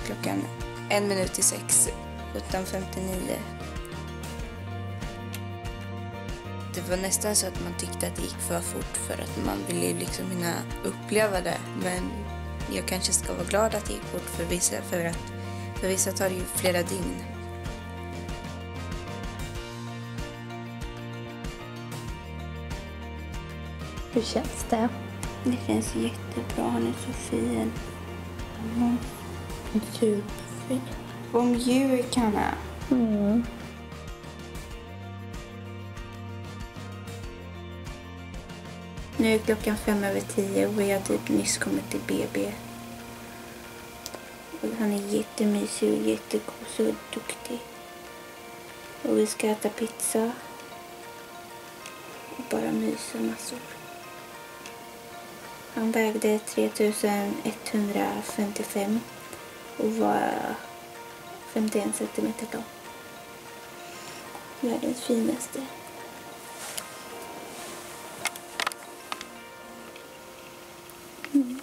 klockan 6:01, 17:59. Det var nästan så att man tyckte att det gick för fort för att man ville liksom hinna uppleva det. Men jag kanske ska vara glad att det gick fort för vissa, för vissa tar det ju flera dygn. Hur känns det? Det känns jättebra, han är så fin. Superfin. Vad mjuk han är. Mm. Nu är klockan 5:10 och vi har typ nyss kommit till BB. Och han är jättemysig och jättegosig och duktig. Och vi ska äta pizza. Och bara mysa massor. Han vägde 3155 och var 51 centimeter lång. Världens finaste. Mm.